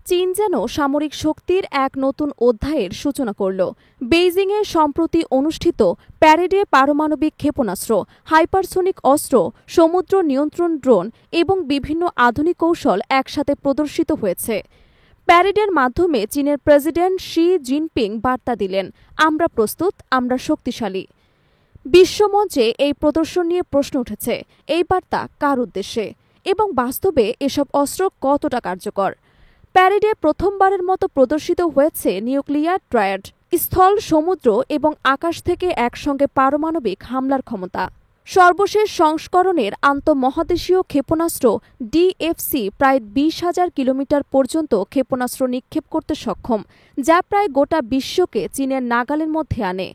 চীন যেন সামরিক শক্তির এক নতুন অধ্যায়ের সূচনা করল। বেইজিংয়ে সম্প্রতি অনুষ্ঠিত প্যারেডে পারমাণবিক ক্ষেপণাস্ত্র, হাইপারসোনিক অস্ত্র, সমুদ্র নিয়ন্ত্রণ ড্রোন এবং বিভিন্ন আধুনিক কৌশল একসাথে প্রদর্শিত হয়েছে। প্যারেডের মাধ্যমে চীনের প্রেসিডেন্ট শি জিনপিং বার্তা দিলেন, আমরা প্রস্তুত, আমরা শক্তিশালী। বিশ্বমঞ্চে এই প্রদর্শন নিয়ে প্রশ্ন উঠেছে, এই বার্তা কার উদ্দেশ্যে এবং বাস্তবে এসব অস্ত্র কতটা কার্যকর। প্যারেডে প্রথমবারের মতো প্রদর্শিত হয়েছে নিউক্লিয়ার ট্রায়াড, স্থল, সমুদ্র এবং আকাশ থেকে একসঙ্গে পারমাণবিক হামলার ক্ষমতা। সর্বশেষ সংস্করণের আন্তঃমহাদেশীয় ক্ষেপণাস্ত্র ডিএফসি প্রায় 20,000 কিলোমিটার পর্যন্ত ক্ষেপণাস্ত্র নিক্ষেপ করতে সক্ষম, যা প্রায় গোটা বিশ্বকে চীনের নাগালের মধ্যে আনে।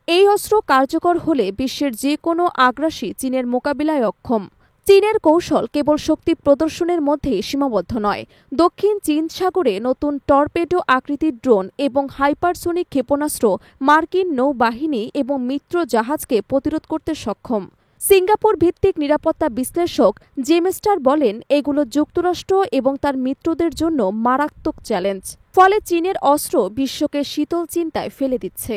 এই অস্ত্র কার্যকর হলে বিশ্বের যে কোনো আগ্রাসী চীনের মোকাবিলায় অক্ষম। চীনের কৌশল কেবল শক্তি প্রদর্শনের মধ্যেই সীমাবদ্ধ নয়। দক্ষিণ চীন সাগরে নতুন টর্পেডো আকৃতির ড্রোন এবং হাইপারসোনিক ক্ষেপণাস্ত্র মার্কিন নৌবাহিনী এবং মিত্র জাহাজকে প্রতিরোধ করতে সক্ষম। সিঙ্গাপুর ভিত্তিক নিরাপত্তা বিশ্লেষক জেমেস্টার বলেন, এগুলো যুক্তরাষ্ট্র এবং তার মিত্রদের জন্য মারাত্মক চ্যালেঞ্জ। ফলে চীনের অস্ত্র বিশ্বকে শীতল চিন্তায় ফেলে দিচ্ছে।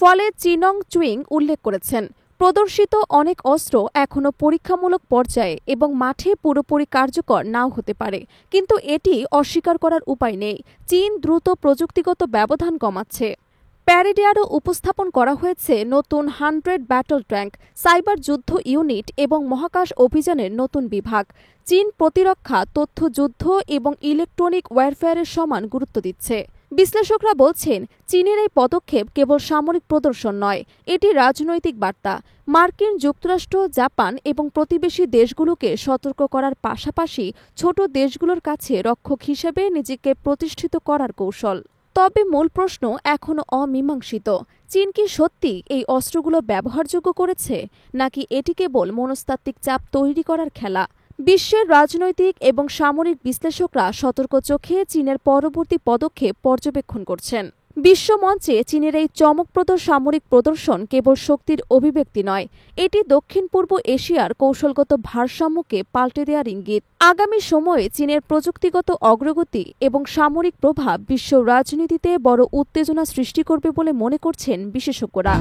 ফলে চিনং চুইং উল্লেখ করেছেন, প্রদর্শিত অনেক অস্ত্র এখনও পরীক্ষামূলক পর্যায়ে এবং মাঠে পুরোপুরি কার্যকর নাও হতে পারে, কিন্তু এটি অস্বীকার করার উপায় নেই। চীন দ্রুত প্রযুক্তিগত ব্যবধান কমাচ্ছে। প্যারেডে আরও উপস্থাপন করা হয়েছে নতুন 100 ব্যাটল ট্যাঙ্ক, সাইবার যুদ্ধ ইউনিট এবং মহাকাশ অভিযানের নতুন বিভাগ। চীন প্রতিরক্ষা, তথ্য যুদ্ধ এবং ইলেকট্রনিক ওয়্যারফেয়ারের সমান গুরুত্ব দিচ্ছে। বিশ্লেষকরা বলছেন, চীনের এই পদক্ষেপ কেবল সামরিক প্রদর্শন নয়, এটি রাজনৈতিক বার্তা। মার্কিন যুক্তরাষ্ট্র, জাপান এবং প্রতিবেশী দেশগুলোকে সতর্ক করার পাশাপাশি ছোট দেশগুলোর কাছে রক্ষক হিসেবে নিজেকে প্রতিষ্ঠিত করার কৌশল। তবে মূল প্রশ্ন এখনও অমীমাংসিত। চীন কি সত্যি এই অস্ত্রগুলো ব্যবহারযোগ্য করেছে, নাকি এটি কেবল মনস্তাত্ত্বিক চাপ তৈরি করার খেলা? বিশ্বের রাজনৈতিক এবং সামরিক বিশ্লেষকরা সতর্ক চোখে চীনের পরবর্তী পদক্ষেপ পর্যবেক্ষণ করছেন। বিশ্বমঞ্চে চীনের এই চমকপ্রদ সামরিক প্রদর্শন কেবল শক্তির অভিব্যক্তি নয়, এটি দক্ষিণ পূর্ব এশিয়ার কৌশলগত ভারসাম্যকে পাল্টে দেওয়ার ইঙ্গিত। আগামী সময়ে চীনের প্রযুক্তিগত অগ্রগতি এবং সামরিক প্রভাব বিশ্ব রাজনীতিতে বড় উত্তেজনা সৃষ্টি করবে বলে মনে করছেন বিশেষজ্ঞরা।